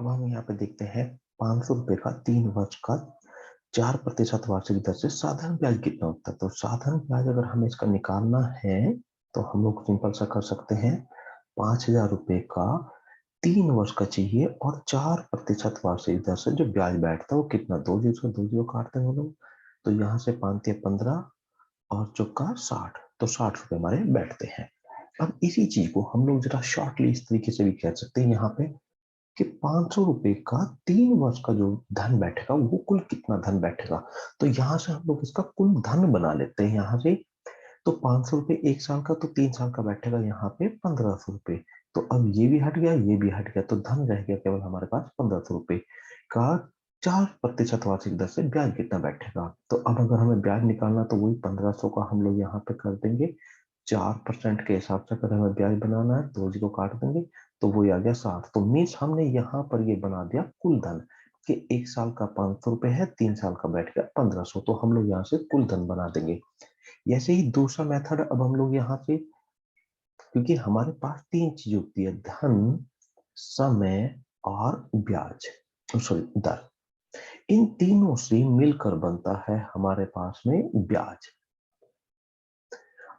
अब हम यहाँ पे देखते हैं 500 रुपए का 3 वर्ष का 4% वार्षिक दर से साधारण ब्याज कितना होता है। तो साधारण ब्याज अगर हमें इसका निकालना है तो हम लोग सिंपल सा कर सकते हैं। 5,000 रुपए का 3 वर्ष का चाहिए और 4% वार्षिक दर से जो ब्याज बैठता है वो कितना, दो जीरो काटते हैं हम लोग। तो यहाँ से 5 या 15 और चौका 60, तो 60 रुपए हमारे बैठते हैं। अब इसी चीज को हम लोग जरा शॉर्टली इस तरीके से भी कह सकते हैं यहाँ पे कि 500 रुपए का 3 वर्ष का जो धन बैठेगा वो कुल कितना धन बैठेगा। तो यहाँ से हम लोग इसका कुल धन बना लेते हैं यहाँ से। तो 500 रुपए 1 साल का, तो 3 साल का बैठेगा यहाँ पे 1500 रुपए। तो अब ये भी हट गया, ये भी हट गया, तो धन रह गया केवल हमारे पास 1500 रुपए का 4% वार्षिक दर से ब्याज कितना बैठेगा। तो अब अगर हमें ब्याज निकालना तो वही 1500 का हम लोग यहाँ पे कर देंगे 4% के हिसाब से। अगर हमें ब्याज बनाना है तो जीरो काट देंगे, तो वो आ गया 60। तो मीन्स हमने यहाँ पर ये बना दिया कुल धन कि 1 साल का 500 रुपए है, 3 साल का बैठ गया 1500। तो हम लोग यहाँ से कुल धन बना देंगे। ऐसे ही दूसरा मेथड अब हम लोग यहाँ से, क्योंकि हमारे पास 3 चीज होती है, धन, समय और ब्याज, सॉरी दर। इन तीनों से मिलकर बनता है हमारे पास में ब्याज।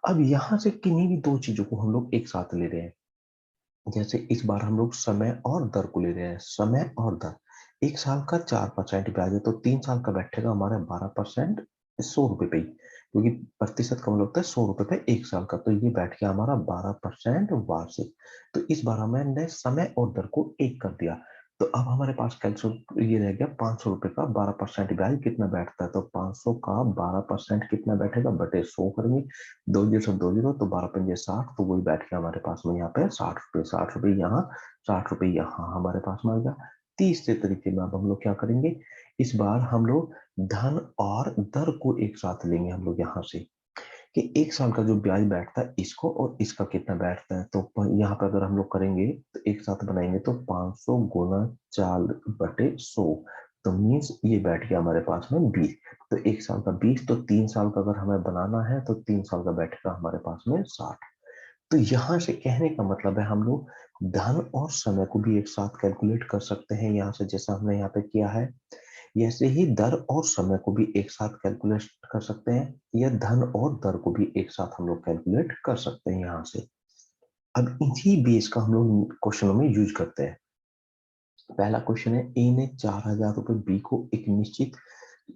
अब यहां से किन्हीं भी दो चीजों को हम लोग एक साथ ले रहे हैं। जैसे इस बार हम लोग समय और दर को ले रहे हैं। समय और दर, 1 साल का 4% ब्याज है तो 3 साल का बैठेगा हमारे 12%, 100 रुपए पे ही, क्योंकि प्रतिशत का मतलब होता है 100 रुपए पे 1 साल का। तो ये बैठ गया हमारा 12% वार्षिक। तो इस बार हमने समय और दर को एक कर दिया। तो अब हमारे पास कैलकुलेट ये रह गया 500 रुपए का 12% ब्याज कितना बैठता है। तो 500 का 12% कितना बैठेगा बटे 100 करेंगे, दो जीरो से दो जीरो, तो 12×5 = 60। तो वही बैठ गया हमारे पास में यहाँ पे 60 रुपए। 60 रुपए यहाँ, 60 रुपए यहाँ हमारे पास में आ गया। तीसरे तरीके में अब हम लोग क्या करेंगे, इस बार हम लोग धन और दर को एक साथ लेंगे हम लोग यहाँ से, कि 1 साल का जो ब्याज बैठता है इसको और इसका कितना बैठता है। तो यहाँ पे अगर हम लोग करेंगे तो एक साथ बनाएंगे तो 500 गुना 4/100, तो मीन्स ये बैठ गया हमारे पास में 20। तो 1 साल का 20, तो 3 साल का अगर हमें बनाना है तो 3 साल का बैठेगा हमारे पास में 60। तो यहाँ से कहने का मतलब है हम लोग धन और समय को भी एक साथ कैलकुलेट कर सकते हैं यहाँ से, जैसा हमने यहाँ पे किया है। ऐसे ही दर और समय को भी एक साथ कैलकुलेट कर सकते हैं, या धन और दर को भी एक साथ हम लोग कैलकुलेट कर सकते हैं यहाँ से। अब इसी बेस का हम लोग क्वेश्चनों में यूज करते हैं। पहला क्वेश्चन है, ए ने 4,000 रुपए बी को एक निश्चित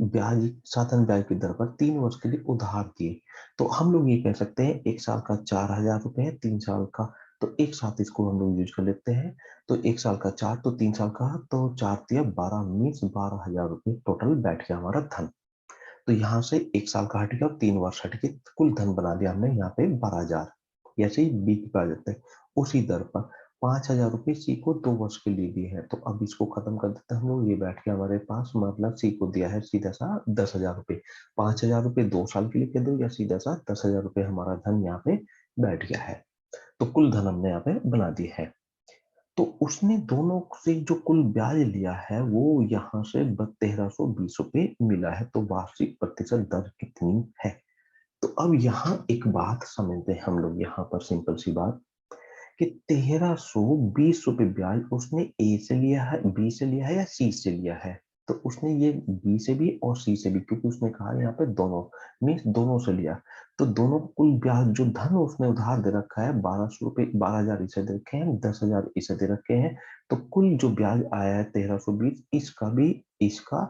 ब्याज, साधारण ब्याज की दर पर 3 वर्ष के लिए उधार दिए। तो हम लोग ये कह सकते हैं 1 साल का 4,000 रुपए है, 3 साल का, तो एक साथ इसको हम लोग यूज कर लेते हैं। तो 1 साल का 4, तो 3 साल का, तो 4×3 = 12, मीन्स 12,000 रुपए टोटल बैठ गया हमारा धन। तो यहाँ से 1 साल का हट गया और 3 वर्ष हट के कुल धन बना दिया हमने यहाँ पे 12,000। ऐसे ही बी की बात करते हैं, उसी दर पर 5,000 रुपए सी को 2 वर्ष के लिए दिए हैं। तो अब इसको खत्म कर देते हैं हम लोग, ये बैठ के हमारे पास, मतलब सी को दिया है सीधा सा 10,000 रुपए। 5,000 रुपए 2 साल के लिए कह दो, या सीधा सा 10,000 रुपए हमारा धन यहाँ पे बैठ गया है। तो कुल धन हमने यहाँ पे बना दिया है। तो उसने दोनों से जो कुल ब्याज लिया है वो यहाँ से 1,320 रुपए मिला है। तो वार्षिक प्रतिशत दर कितनी है। तो अब यहाँ एक बात समझते हैं हम लोग, यहाँ पर सिंपल सी बात, कि 1,320 रुपए ब्याज उसने ए से लिया है, बी से लिया है, या सी से लिया है। तो उसने ये बी से भी और सी से भी, क्योंकि उसने कहा यहाँ पे दोनों, मीन्स दोनों से लिया। तो दोनों को कुल ब्याज जो धन उसने उधार दे रखा है 1,200 रुपए, 12,000 इसे दे रखे हैं, 10,000 इसे दे रखे हैं। तो कुल जो ब्याज आया है 1,320, इसका भी, इसका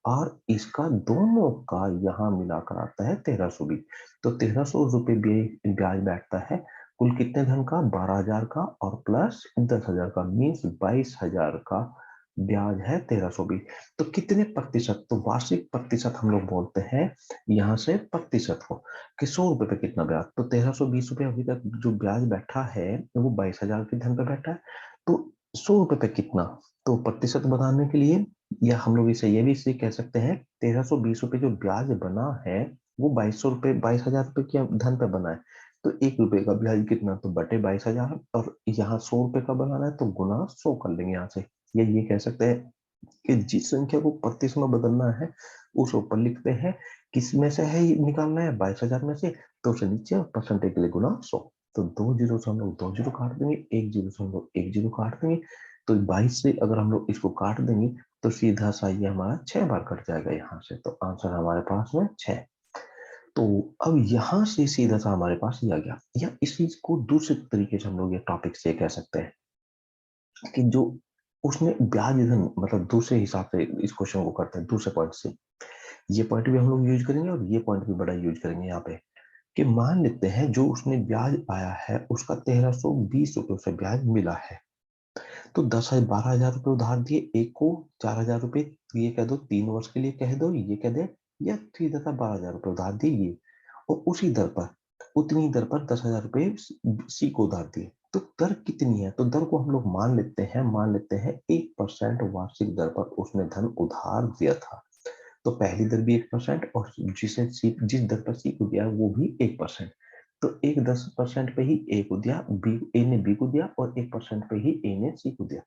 और इसका, दोनों का यहाँ मिलाकर आता है 1,320। तो 1,300 रुपए ब्याज बैठता है कुल कितने धन का, 12,000 का और प्लस 10,000 का, मीन्स 22,000 का ब्याज है 1,320। तो कितने प्रतिशत, तो वार्षिक प्रतिशत हम लोग बोलते हैं यहाँ से प्रतिशत को, कि 100 रुपए पे कितना ब्याज। तो 1,320 रुपए अभी तक जो ब्याज बैठा है वो 22,000 के धन पे बैठा है। तो 100 रुपए पे कितना, तो प्रतिशत बनाने के लिए, या हम लोग इसे ये भी इसे कह सकते हैं, 1,320 रुपए जो ब्याज बना है वो 2,200 रुपए, 22,000 रुपए के धन पे बना है। तो 1 रुपए का ब्याज कितना, तो बटे 22,000, और यहाँ 100 रुपए का बनाना है तो गुना 100 कर लेंगे यहाँ से। ये कह सकते हैं कि जिस संख्या को प्रतिशत में बदलना है उस ऊपर लिखते हैं, किस में से है निकालना है, 22,000 में से, तो उसे नीचे और परसेंटेज के लिए गुना 100। तो 2 जीरो से हम लोग 2 जीरो काट देंगे, 1 जीरो से हम लोग 1 जीरो काट देंगे। तो 22 से अगर हम लोग इसको काट देंगे तो सीधा सा ये हमारा 6 बार कट जाएगा यहाँ से, तो आंसर हमारे पास में 6। तो अब यहाँ से सीधा सा हमारे पास ये आ गया, या इस चीज को दूसरे तरीके से हम लोग ये टॉपिक से कह सकते हैं कि जो उसने ब्याज धन मतलब दूसरे हिसाब से इस क्वेश्चन को करते हैं, दूसरे पॉइंट से। ये पॉइंट भी हम लोग यूज करेंगे और ये पॉइंट भी बड़ा यूज करेंगे यहाँ पे, कि मान लेते हैं जो उसने ब्याज आया है उसका 1320 रुपये उसे ब्याज मिला है। तो 12,000 रुपये उधार दिए, एक को 4,000 रुपये, ये कह दो 3 वर्ष के लिए कह दो, ये कह दे, या सीधा सा 12,000 रुपये उधार दिए ये, और उसी दर पर उतनी दर पर 10,000 रुपये सी को उधार दिए। तो दर कितनी है, तो दर को हम लोग मान लेते हैं 1% वार्षिक दर पर उसने धन उधार दिया था। तो पहली दर भी 1% और जिस दर पर सी को दिया वो भी 1%। तो एक 10% पे ही ए को दिया, बी ए ने बी को दिया, और 1% पे ही ए ने सी को दिया।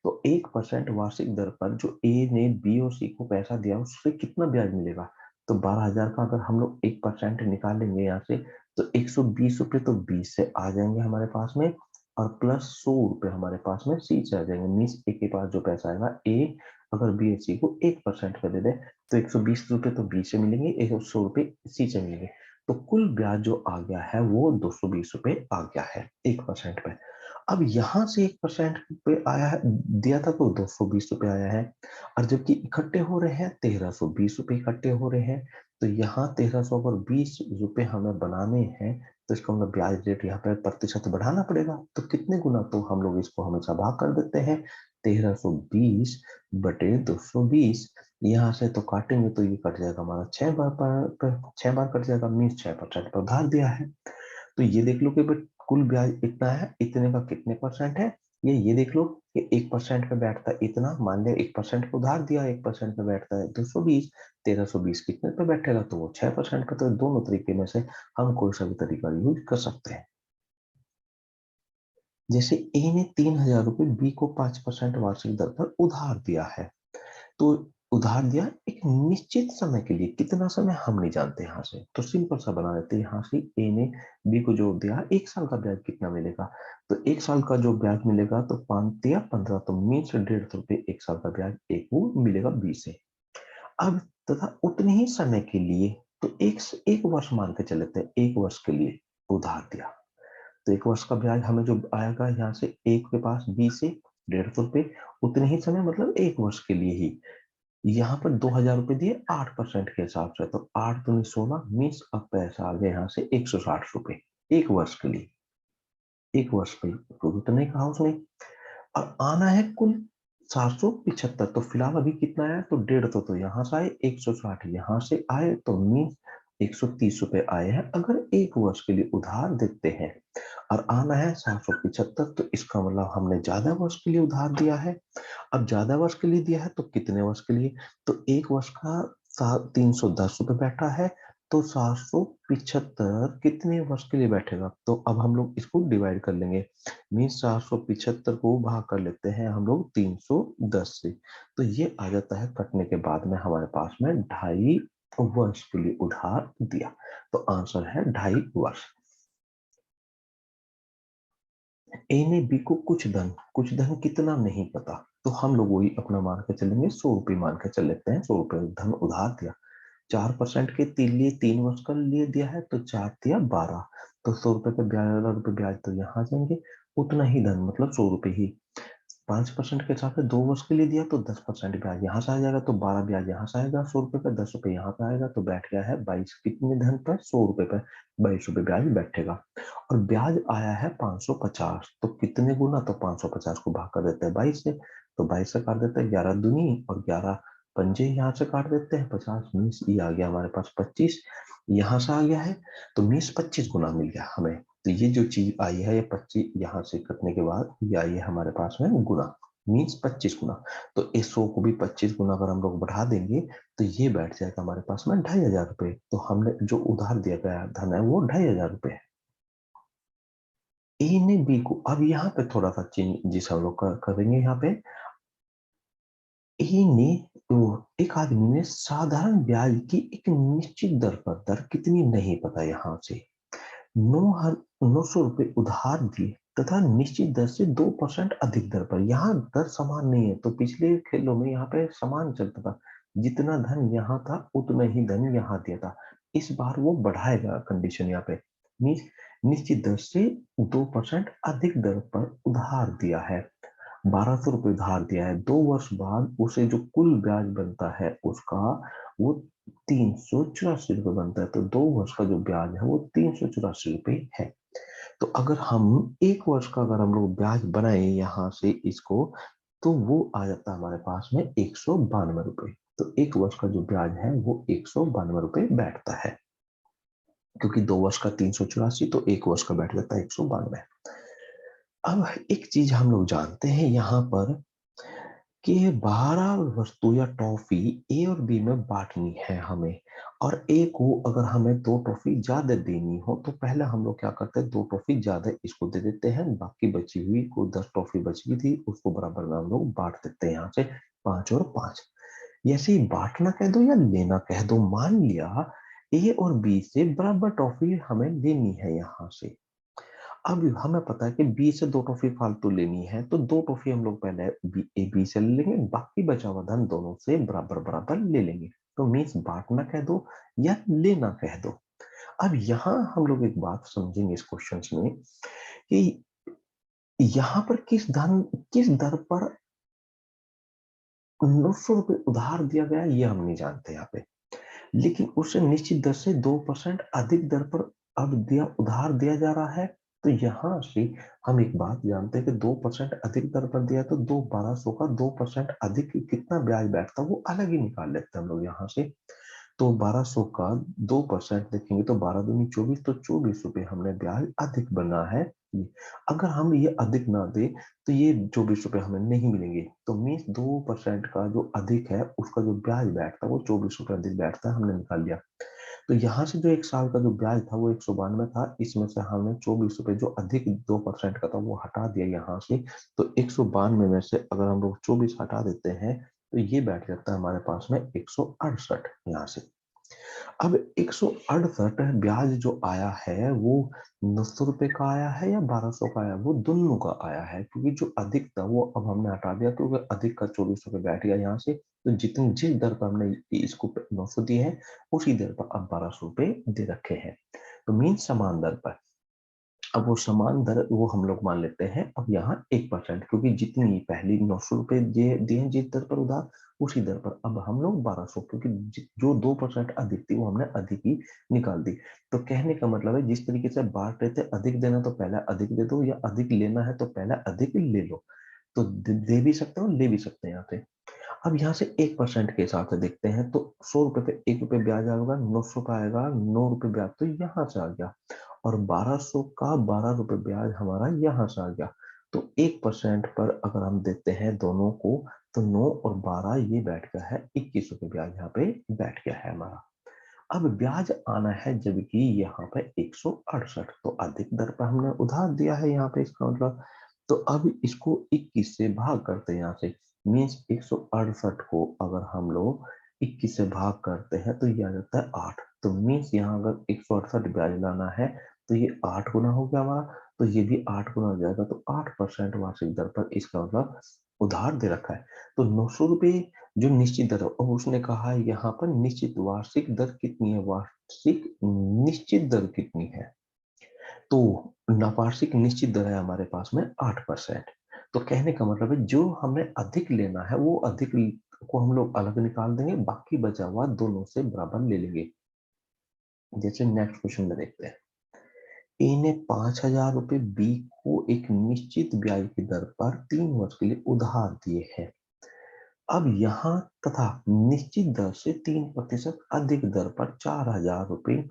तो 1% वार्षिक दर पर जो ए ने बी और सी को पैसा दिया उससे कितना ब्याज मिलेगा। तो 12,000 का अगर हम लोग 1% निकाल लेंगे यहाँ से, तो 120 रुपये तो 20 से आ जाएंगे हमारे पास में, और प्लस 100 रुपये हमारे पास में सी से आ जाएंगे। मीन्स ए के पास जो पैसा आएगा, ए अगर बी एस सी को 1% पे दे दे तो 120 रुपये तो बी से मिलेंगे, 100 रुपये सी से मिलेंगे। तो कुल ब्याज जो आ गया है वो 220 रुपये आ गया है 1% पे। अब यहाँ से 1% पे आया है, दिया था तो 220 रुपये आया है, और जबकि इकट्ठे हो रहे हैं 1320 रुपये इकट्ठे हो रहे हैं। तो यहाँ 1320 रुपये हमें बनाने हैं, तो इसको मतलब ब्याज रेट यहाँ पे प्रतिशत बढ़ाना पड़ेगा। तो कितने गुना, तो हम लोग इसको हमेशा भाग कर देते हैं 1320/220। यहाँ से तो काटेंगे तो ये कट जाएगा हमारा 6 बार पर 6 बार कट जाएगा, मीन्स 6% पर उधार दिया है। तो ये देख लो कि कुल ब्याज इतना है, इतने का कितने परसेंट है, ये देख लो कि 1% पे बैठता है इतना, मान लिया 1% पे उधार दिया, 1% पे बैठता है 220, 1320 कितने पे बैठेगा, तो वो 6% पे। तो दोनों तरीके में से हम कोई सा भी तरीका यूज कर सकते हैं। जैसे ए ने 3,000 रुपये बी को 5% वार्षिक दर पर उधार दिया है। तो उधार दिया एक निश्चित समय के लिए, कितना समय हम नहीं जानते यहाँ से, तो सिंपल सा बना देते हैं यहाँ से, ए ने बी को जो दिया 1 साल का ब्याज कितना मिलेगा, तो 1 साल का जो ब्याज मिलेगा तो 5 या 15, तो मीन्स 150 रुपये 1 साल का ब्याज ए को मिलेगा बी से। अब तथा उतने ही समय के लिए, तो एक वर्ष मान के चलते हैं, 1 वर्ष के लिए उधार दिया, तो 1 वर्ष का ब्याज हमें जो आएगा यहाँ से एक के पास बी से 150 रुपये, उतने ही समय मतलब 1 वर्ष के लिए ही। यहाँ पर 2,000 रुपये दिए 8% के हिसाब से, तो 8 दूनी 16, मीन्स अब पैसा आ गया यहाँ से 160 रुपये 1 वर्ष के लिए, 1 वर्ष के लिए, तो इतना ही कहा उसने। और आना है कुल 775, तो फिलहाल अभी कितना आया, तो 150 तो यहाँ से आए, 160 यहाँ से आए, तो मीन्स 130 रुपये आए हैं अगर 1 वर्ष के लिए उधार देते हैं। और आना है 775, तो इसका मतलब हमने ज्यादा वर्ष के लिए उधार दिया है। अब ज्यादा वर्ष के लिए दिया है तो कितने वर्ष के लिए, तो 1 वर्ष का 310 रुपये बैठा है, तो 775 कितने वर्ष के लिए बैठेगा, तो अब हम लोग इसको डिवाइड कर लेंगे। मीन्स 775 को भाग कर लेते हैं हम लोग 310 से, तो ये आ जाता है कटने के बाद में हमारे पास में 2.5 वर्ष के लिए उधार दिया। तो आंसर है 2.5 वर्ष। ए ने बी को कुछ धन कितना नहीं पता, तो हम लोग वही अपना मान के चलेंगे, 100 रुपये मान के चल लेते हैं, 100 रुपये धन उधार दिया, 4% के लिए 3 वर्ष का लिए दिया है, तो 4 या 12, तो 100 रुपये पे 11 रुपये ब्याज तो यहाँ जाएंगे, उतना ही धन मतलब 100 रुपये ही। 5% के हिसाब से 2 वर्ष के लिए दिया तो 10% ब्याज यहाँ से आ जाएगा, तो 12 ब्याज यहाँ से आएगा 100 रुपये का, 10 रुपये यहाँ पे आएगा, तो बैठ गया है 22 कितने धन पर, 100 रुपये पर 22 रुपये ब्याज बैठेगा। और ब्याज आया है 550, तो कितने गुना, तो 550 को भाग कर देते हैं 22 से, तो 22 से काट देते हैं 11 दूनी और 11 पंजे, यहाँ से काट देते हैं 50, मीन्स ये आ गया हमारे पास 25, यहाँ से आ गया है, तो मीन्स 25 गुना मिल गया हमें। तो ये जो चीज आई है ये 25 यहाँ से कटने के बाद ये आई है हमारे पास में गुना, मीन्स 25 गुना। तो इस 100 को भी 25 गुना अगर हम लोग बढ़ा देंगे तो ये बैठ जाएगा हमारे पास में 2,500 रुपये। तो हमने जो उधार दिया गया धन है वो 2,500 रुपये है। ए ने बी को, अब यहाँ पे थोड़ा सा चेंज जिस हम लोग करेंगे यहाँ पे, ए ने तो एक आदमी ने साधारण ब्याज की एक निश्चित दर पर, दर कितनी नहीं पता यहाँ से, 9,900 रुपये उधार दिए, तथा निश्चित दर से 2% अधिक दर पर। यहाँ दर समान नहीं है, तो पिछले खेलों में यहाँ पे समान चलता था, जितना धन यहाँ था उतना ही धन यहाँ दिया था। इस बार वो बढ़ाएगा कंडीशन यहाँ पे, मीन्स निश्चित दर से 2% अधिक दर पर उधार दिया है, 1200 रुपये उधार दिया है। 2 वर्ष बाद उसे जो कुल ब्याज बनता है उसका वो 384 रुपये बनता है। तो 2 वर्ष का जो ब्याज है वो 384 रुपये है। तो अगर हम 1 वर्ष का अगर हम लोग ब्याज बनाए यहाँ से इसको, तो वो आ जाता है हमारे पास में 192 रुपये। तो 1 वर्ष का जो ब्याज है वो 192 रुपये बैठता है, क्योंकि 2 वर्ष का 384, तो 1 वर्ष का बैठ जाता है 192। अब एक चीज हम लोग जानते हैं यहाँ पर कि 12 वस्तु या टॉफी ए और बी में बांटनी है हमें, और ए को अगर हमें 2 टॉफी ज्यादा देनी हो तो पहले हम लोग क्या करते हैं, 2 टॉफी ज्यादा इसको दे देते हैं, बाकी बची हुई को 10 टॉफी बची हुई थी उसको बराबर में हम लोग बांट देते हैं, यहाँ से 5 और 5। ऐसे ही बांटना कह दो या लेना कह दो, मान लिया ए और बी से बराबर टॉफी हमें लेनी है यहाँ से। अब हमें पता है कि बी से 2 टॉफी फालतू लेनी है, तो 2 टॉफी हम लोग पहले बी से ले लेंगे, बाकी बचा हुआ धन दोनों से बराबर बराबर ले लेंगे। तो मीन्स बांटना कह दो या लेना कह दो। अब यहाँ हम लोग एक बात समझेंगे इस क्वेश्चन में कि यहाँ पर किस दर पर 900 रुपये उधार दिया गया ये हम नहीं जानते यहाँ पे, लेकिन उससे निश्चित दर से 2% अधिक दर पर अब उधार दिया जा रहा है। तो यहाँ से हम एक बात जानते हैं कि 2% अधिक दर पर दिया, तो 1200 का 2% अधिक कितना ब्याज बैठता है वो अलग ही निकाल लेते हैं हम लोग यहाँ से। तो 1200 का 2% देखेंगे तो 12 दूनी 24, तो 24 रुपये हमने ब्याज अधिक बना है। अगर हम ये अधिक ना दे तो ये 24 रुपये हमें नहीं मिलेंगे। तो मीन्स 2% का जो अधिक है उसका जो ब्याज बैठता है वो 24 रुपये अधिक बैठता है, हमने निकाल लिया। तो यहाँ से जो 1 साल का जो ब्याज था वो 192 था, इसमें से हमने 24 रुपये जो अधिक 2% का था वो हटा दिया यहाँ से। तो 192 में से अगर हम लोग 24 हटा देते हैं तो ये बैठ जाता है हमारे पास में 168 यहाँ से। अब 168 ब्याज जो आया है वो 900 रुपये का आया है या 1200 का आया, वो दोनों का आया है, क्योंकि जो अधिक था वो अब हमने हटा दिया, क्योंकि अधिक का 24 रुपये बैठ गया यहाँ से। तो जिस दर पर हमने इसको 900 दिए हैं उसी दर पर अब 1200 रुपये दे रखे हैं, तो मीन समान दर पर। अब वो समान दर वो हम लोग मान लेते हैं अब यहाँ 1%, क्योंकि जितनी पहली 900 रुपये दिए जिस दर पर उधार उसी दर पर अब हम लोग 1200, क्योंकि जो 2% अधिक थी वो हमने अधिक ही निकाल दी। तो कहने का मतलब है जिस तरीके से बांट रहे थे, अधिक देना तो पहले अधिक दे दो, या अधिक लेना है तो पहले अधिक ले लो। तो दे भी सकते हो ले भी सकते हैं यहाँ से। अब यहाँ से 1% के हिसाब से देखते हैं, तो 100 रुपये पे 1 रुपये ब्याज आएगा, 900 का आएगा 9 रुपये ब्याज, तो यहाँ से आ गया। और 1200 का 12 रुपये ब्याज हमारा यहाँ से आ गया। तो 1% पर अगर हम देते हैं दोनों को, तो 9 और 12 ये बैठ गया है 21 रुपये ब्याज यहाँ पे बैठ गया है हमारा। अब ब्याज आना है जबकि यहाँ पे 168, तो अधिक दर पर हमने उधार दिया है यहाँ पे, इसका मतलब। तो अब इसको 21 से भाग करते हैं यहाँ से, मीन्स 168 को अगर हम लोग 21 से भाग करते हैं तो ये आ जाता है 8। तो मीन्स यहाँ अगर 168 ब्याज लाना है तो ये 8 गुना हो गया हमारा, तो ये भी 8 गुना हो जाएगा। तो 8% वार्षिक दर पर इसका मतलब उधार दे रखा है। तो 900 रुपये जो निश्चित दर है, और उसने कहा है यहाँ पर निश्चित वार्षिक दर कितनी है, वार्षिक निश्चित दर कितनी है, तो वार्षिक निश्चित दर है हमारे पास में 8%। तो कहने का मतलब है जो हमें अधिक लेना है वो अधिक को हम लोग अलग निकाल देंगे, बाकी बचा हुआ दोनों से बराबर ले लेंगे। जैसे नेक्स्ट क्वेश्चन में देखते हैं, ए ने 5,000 रुपये बी को एक निश्चित ब्याज की दर पर 3 वर्ष के लिए उधार दिए हैं। अब यहाँ तथा निश्चित दर से 3% अधिक दर पर 4,000 रुपये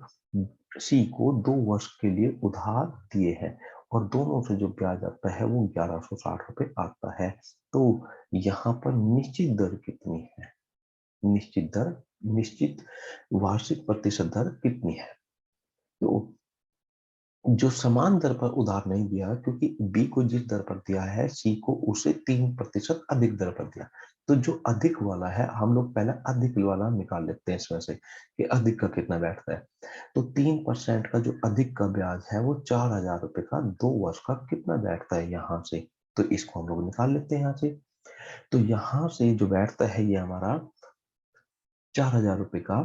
सी को 2 वर्ष के लिए उधार दिए हैं, और दोनों से जो ब्याज आता है वो 1160 रुपये आता है। तो यहाँ पर निश्चित दर कितनी है, निश्चित वार्षिक प्रतिशत दर कितनी है। तो जो समान दर पर उधार नहीं दिया, क्योंकि बी को जिस दर पर दिया है सी को उसे 3% अधिक दर पर दिया। तो जो अधिक वाला है हम लोग पहले अधिक वाला निकाल लेते हैं इसमें से कि अधिक का कितना बैठता है। तो 3% का जो अधिक का ब्याज है वो 4,000 रुपए का 2 वर्ष का कितना बैठता है यहाँ से। तो इसको हम लोग निकाल लेते हैं यहाँ से। तो यहाँ से जो बैठता है ये हमारा 4,000 रुपए का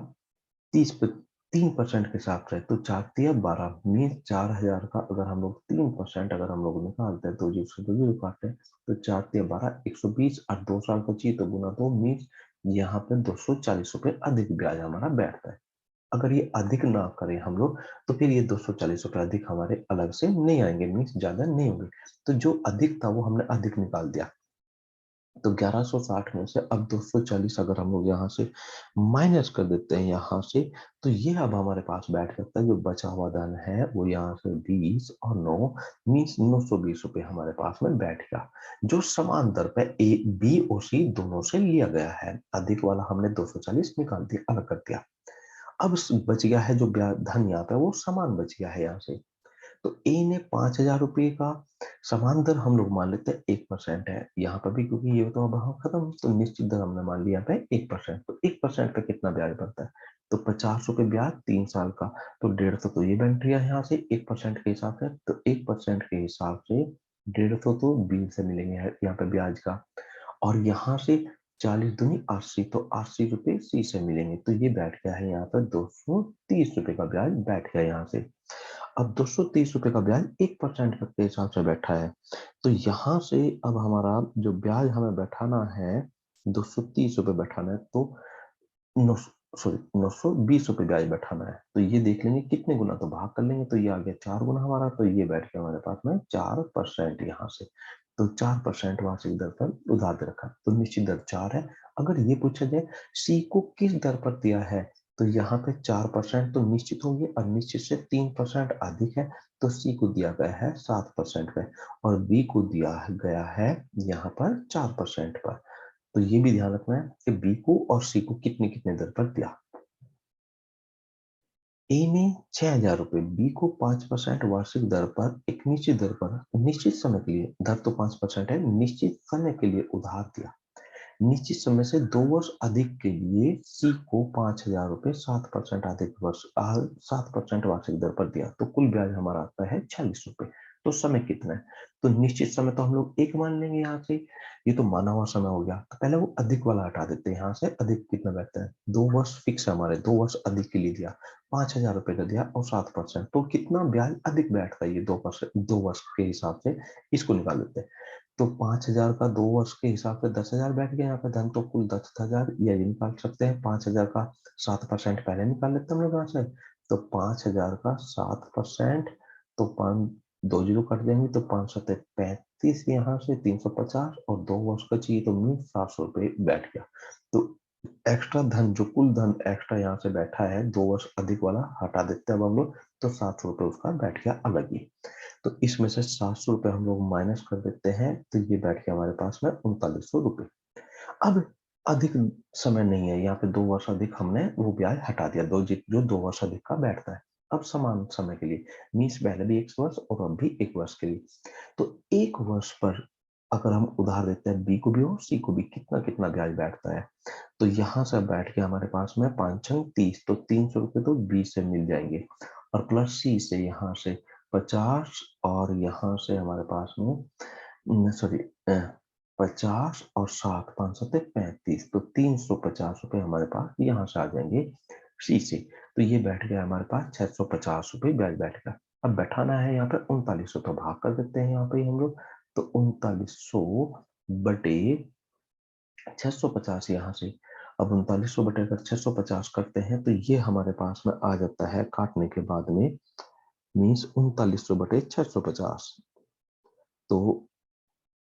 3% के हिसाब से। तो 4 तिया 12 मीन 4,000 का अगर हम लोग 3% अगर हम लोग निकालते हैं, 2 जीरो काटते हैं, तो 4 तिया 12 120 और 2 साल का चाहिए तो गुना 2 मीन यहाँ पे 240 रुपए अधिक ब्याज हमारा बैठता है। अगर ये अधिक ना करें हम लोग तो फिर ये 240 रुपए अधिक हमारे अलग से नहीं आएंगे, मीन ज्यादा नहीं होंगे। तो जो अधिक था वो हमने अधिक निकाल दिया। तो 1160 में से अब 240 अगर हम लोग यहाँ से माइनस कर देते हैं यहाँ से, तो ये अब हमारे पास बैठ सकता है। जो बचा हुआ धन है वो यहाँ से 20 और 9 मीन्स 920 रुपए हमारे पास में बैठ गया, जो समान दर पे ए बी और सी दोनों से लिया गया है। अधिक वाला हमने 240 निकाल दिया, अलग कर दिया। अब बच गया है जो धन यहाँ पे वो समान बच गया है यहाँ से। तो ए ने 5,000 रुपए का समान दर हम लोग मान लेते हैं 1% है यहाँ पर भी, क्योंकि ये तो अब हम खत्म। तो निश्चित दर हमने मान लिया पे 1%। तो 1% पे कितना ब्याज बढ़ता है, तो 50 रुपए ब्याज 3 साल का। तो 150 तो ये बन रहा है यहाँ से 1% के हिसाब से। तो 1% के हिसाब से 150 तो बी से मिलेंगे यहाँ पे ब्याज का। और यहाँ से 40 दूनी 80, तो 80 रुपए सी से मिलेंगे। तो ये बैठ गया है यहाँ पर 230 रुपए का ब्याज बैठ गया यहाँ से। अब 230 रुपए का ब्याज 1% के हिसाब से बैठा है। तो यहाँ से अब हमारा जो ब्याज हमें बैठाना है 230 रुपए बैठाना है, तो 920 रुपए ब्याज बैठाना है। तो ये देख लेंगे कितने गुना, तो भाग कर लेंगे तो ये आ गया 4 गुना हमारा। तो ये बैठ गया हमारे पास में 4% यहाँ से। तो 4% वार्षिक दर पर उधार दे रखा, तो निश्चित दर 4 है। अगर ये पूछा जाए सी को किस दर पर दिया है, तो यहाँ पे 4% तो निश्चित होंगे और निश्चित से 3% अधिक है। तो सी को दिया गया है 7% पे और बी को दिया गया है यहाँ पर 4% पर। तो ये भी ध्यान रखना है कि बी को और सी को कितने कितने दर पर दिया। ए ने 6,000 रुपए बी को 5% वार्षिक दर पर एक निश्चित दर पर निश्चित समय के लिए, दर तो 5% है, निश्चित समय के लिए उधार दिया। निश्चित समय से 2 वर्ष अधिक के लिए सी को 5,000 रुपए 7% अधिक वर्ष 7% वार्षिक दर पर दिया। तो कुल ब्याज हमारा आता है 46 रुपए। तो समय कितना है, तो निश्चित समय तो हम लोग एक मान लेंगे यहाँ से। ये तो माना हुआ समय हो गया, तो पहले वो अधिक वाला हटा देते हैं। यहाँ से अधिक कितना बैठता है, 2 वर्ष फिक्स है हमारे, 2 वर्ष अधिक के लिए दिया, 5,000 रुपए का दिया और 7%, तो कितना ब्याज अधिक बैठता है ये 2 वर्ष के हिसाब से। इसको निकाल देते हैं। तो 5,000 का 2 वर्ष के हिसाब से 10,000 बैठ गया यहाँ पे धन। तो कुल 10,000 ये निकाल सकते हैं। 5,000 का 7% पहले निकाल लेते हैं हम लोग यहाँ से। तो 5,000 का 7%, तो 5 2 जीरो कट जाएंगे, तो 5 7 35 यहाँ से 350 और 2 वर्ष का चाहिए तो मीन 700 रुपये बैठ गया। तो एक्स्ट्रा धन, जो कुल धन एक्स्ट्रा यहाँ से बैठा है 2 वर्ष अधिक वाला हटा देते हैं अब हम लोग, तो 700 रुपये उसका बैठ गया अलग ही। तो इसमें से 700 रुपये हम लोग माइनस कर देते हैं, तो ये बैठ गया हमारे पास में 3900 रुपये। अब अधिक समय नहीं है यहाँ पे, 2 वर्ष अधिक हमने वो ब्याज हटा दिया, जो 2 वर्ष अधिक का बैठता है। अब समान समय के लिए मीन्स पहले भी 1 वर्ष और अब भी 1 वर्ष के लिए, तो 1 वर्ष पर अगर हम उधार देते हैं बी को भी और सी को भी, कितना कितना ब्याज बैठता है। तो यहाँ से बैठ गया हमारे पास में 5 6 30, तो 300 रुपये तो बी से मिल जाएंगे और प्लस सी से यहाँ से 50 और यहाँ से हमारे पास में सॉरी 50 और 7 5 7 35, तो 350 रुपये हमारे पास यहाँ से आ जाएंगे सी से। तो ये बैठ गया हमारे पास 650 रुपये ब्याज बैठ गया। अब बैठाना है यहाँ पे 3900, तो भाग कर देते हैं यहाँ पे हम लोग। तो 3900 बटे 650 यहाँ से। अब 3900 बटे अगर 650 करते हैं तो ये हमारे पास में आ जाता है काटने के बाद में मीन्स 3900 बटे 650। तो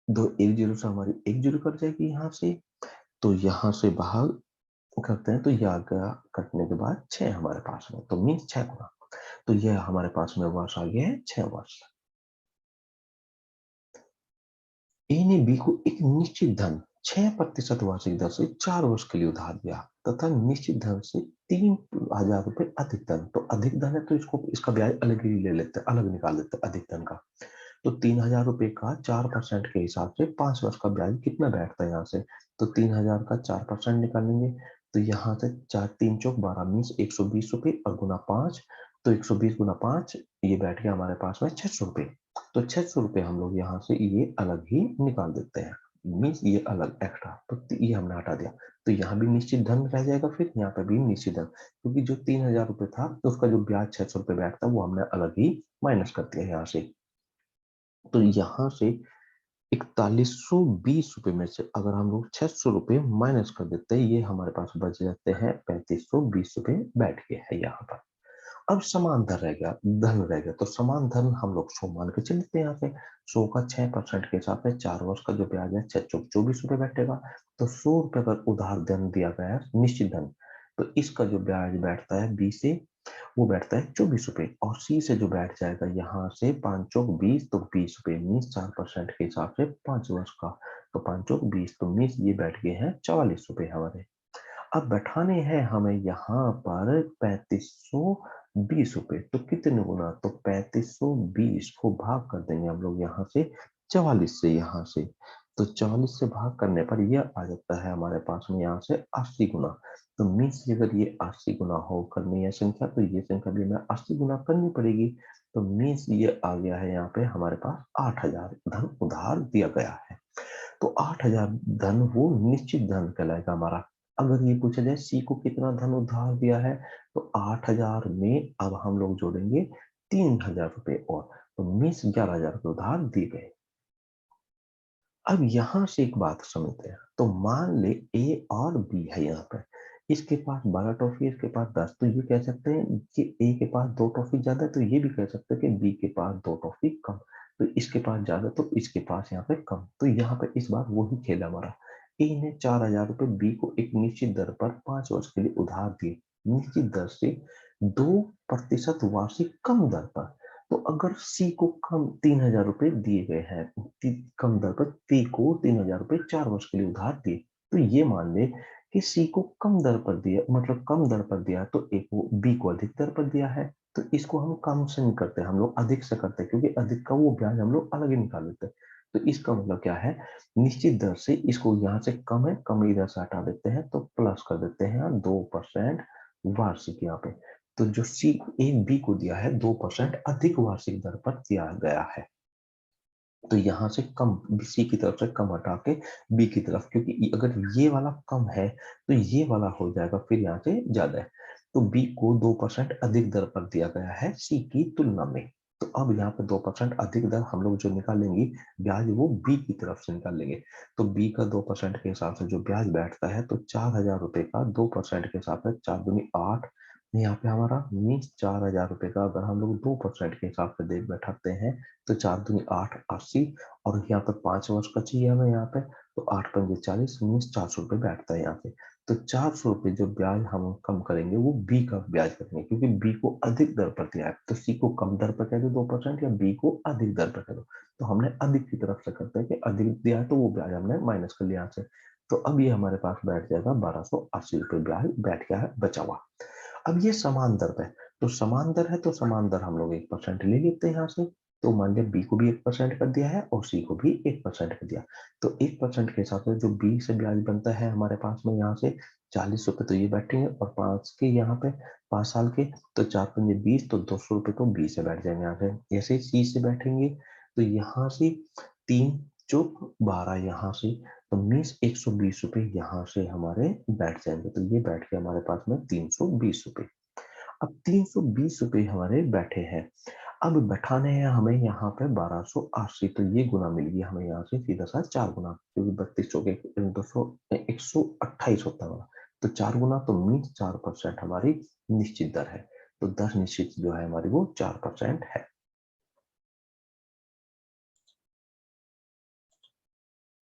दो एक जीरो से हमारी एक जीरो कट जाएगी यहाँ से, तो यहाँ से भाग करते हैं तो ये आ गया कटने के बाद 6 हमारे पास में, तो मीन्स 6 गुना। तो ये हमारे पास में वर्ष आ गया है 6 वर्ष। ए ने बी को एक निश्चित धन 6% वार्षिक दर से 4 वर्ष के लिए उधार दिया तथा निश्चित धन से 3,000 रुपए अधिक धन, तो अधिक धन है तो इसको इसका ब्याज अलग ही ले लेते हैं, अलग निकाल देते हैं अधिक धन का। तो 3,000 रुपए का 4% के हिसाब से 5 वर्ष का ब्याज कितना बैठता है यहाँ से, तो 3,000 का 4% निकालेंगे तो यहाँ से 4 3 चौक 12 मीन्स 120 रुपए और गुना 5, तो 120 गुना 5 ये बैठ गया हमारे पास में 600 रुपए। तो 600 रुपए हम लोग यहाँ से ये अलग ही निकाल देते हैं, मीन्स ये अलग एक्स्ट्रा, तो ये हमने हटा दिया। तो यहाँ भी निश्चित धन रह जाएगा, फिर यहाँ पे भी निश्चित धन, क्योंकि जो 3,000 रुपए था तो उसका जो ब्याज 600 रुपए बैठता वो हमने अलग ही माइनस कर दिया यहाँ से। तो यहाँ से 4120 रुपए में से अगर हम लोग 600 रुपए माइनस कर देते हैं, ये हमारे पास बच जाते हैं 3520 रुपए बैठ गए हैं यहाँ पर। अब समान धन रह गया, धन रह गया, तो समान धन हम लोग 100 मान के चलते हैं यहाँ से। 100 का 6% के हिसाब से 4 वर्ष का जो ब्याज है 6 चौक 24 रुपए बैठेगा। तो 100 रुपए अगर उधार धन दिया गया है निश्चित धन, तो इसका जो ब्याज बैठता है बी से वो बैठता है 24 रुपए, और सी से जो बैठ जाएगा यहाँ से 5 चौक 20, तो 20 रुपए मीन्स 4% के हिसाब से 5 वर्ष का, तो 5 चौक 20 तो मीन्स ये बैठ गए हैं 44 रुपए हमारे। अब बैठाने हैं हमें यहाँ पर 3520 रुपए, तो कितने गुना, तो 3520 को भाग कर देंगे हम लोग यहाँ से 44 से, यहाँ से तो 44 से भाग करने पर यह आ जाता है हमारे पास में यहाँ से 80 गुना। तो मीन्स अगर ये 80 गुना हो करनी है संख्या, तो ये संख्या भी हमें 80 गुना करनी पड़ेगी। तो मीन्स ये आ गया है यहाँ पे हमारे पास 8,000 धन उधार दिया गया है। तो 8,000 धन वो निश्चित धन कहलाएगा हमारा। अगर ये पूछा जाए सी को कितना धन उधार दिया है, तो 8,000 में अब हम लोग जोड़ेंगे 3,000 रुपए और, तो मीन्स 11,000 रुपए उधार दिए गए। अब यहां से एक बात समझते हैं, तो मान ले ए और बी है यहाँ पे, इसके पास 12 टॉफी, इसके पास 10, तो ये कह सकते हैं कि ए के पास 2 टॉफी ज्यादा है, तो ये भी कह सकते हैं कि बी के पास 2 टॉफी कम, तो इसके पास ज्यादा तो इसके पास यहाँ पे कम। तो यहाँ पे इस बार वही खेल हमारा, ए ने 4,000 रुपए बी को एक निश्चित दर पर 5 वर्ष के लिए उधार दिए, निश्चित दर से 2% वार्षिक कम दर पर। तो अगर सी को कम 3,000 रुपए दिए गए हैं, कम दर पर पी को 3,000 रुपए 4 वर्ष के लिए उधार दिए, तो ये मान ले कि सी को कम दर पर दिया, मतलब कम दर पर दिया, तो एक वो बी को अधिक दर पर दिया है, तो इसको हम कम से नहीं करते, हम लोग अधिक से करते हैं, क्योंकि अधिक का वो ब्याज हम लोग अलग ही निकाल लेते हैं। तो इसका मतलब क्या है, निश्चित दर से इसको यहाँ से कम है, कम इधर से हटा देते हैं, तो प्लस कर देते हैं 2% वार्षिक यहाँ पे। तो जो सी ए बी को दिया है 2% अधिक वार्षिक दर पर दिया गया है, तो यहां से कम सी की तरफ से कम हटा के बी की तरफ, क्योंकि अगर ये वाला कम है तो ये वाला हो जाएगा फिर यहाँ से ज्यादा है, तो बी को 2% अधिक दर पर दिया गया है सी की तुलना में। तो अब यहाँ पे 2% अधिक दर हम लोग जो निकालेंगे ब्याज, वो बी की तरफ से निकाल लेंगे। तो बी का 2% के हिसाब से जो ब्याज बैठता है, तो 4,000 रुपए का 2% के हिसाब से 4 दूनी 8, यहाँ पे हमारा मीन्स 4,000 रुपए का अगर हम लोग 2% के हिसाब से देख बैठाते हैं, तो 4 दूनी 8 80, और यहाँ पे 5 वर्ष का चाहिए हमें यहाँ पे, तो 8 पंजे 40 मीन्स 400 रुपये बैठता है यहाँ पे। तो 400 रुपये जो ब्याज हम कम करेंगे वो बी का ब्याज करेंगे, क्योंकि बी को अधिक दर पर दिया है, तो सी को कम दर पर कह दो 2%, या बी को अधिक दर पर कह दो। तो हमने अधिक की तरफ से करते हैं कि अधिक दिया है तो वो ब्याज हमने माइनस कर लिया यहाँ से। तो अब ये हमारे पास बैठ जाएगा 1,280 रुपये ब्याज बैठ गया है बचा हुआ। अब ये समान दर है, तो समान दर है तो समान दर हम लोग 1% ले लेते हैं यहाँ से। तो मान लिया बी को भी 1% कर दिया है और सी को भी 1% कर दिया, तो 1% के हिसाब से जो बी से ब्याज बनता है हमारे पास में यहाँ से 40 रुपए, तो ये बैठेंगे, और 5 के यहाँ पे 5 साल के, तो 4 पंजे 20, तो 200 रुपए तो बी से बैठ जाएंगे यहाँ से। ऐसे सी से बैठेंगे, तो यहाँ से 3 चौक 12 यहाँ से, तो मीन्स 120 रुपए यहाँ से हमारे बैठ जाएंगे, तो ये बैठ के हमारे पास में 320 रुपए। अब 320 रुपए हमारे बैठे हैं, अब बैठाने हैं हमें यहाँ पे 1,280, तो ये गुना मिल गया हमें यहाँ से सीधा सा 4 गुना, क्योंकि 32 चौके 200 128 होता है, तो 4 गुना, तो मीन्स 4% हमारी निश्चित दर है। तो दर निश्चित जो है हमारी वो 4% है।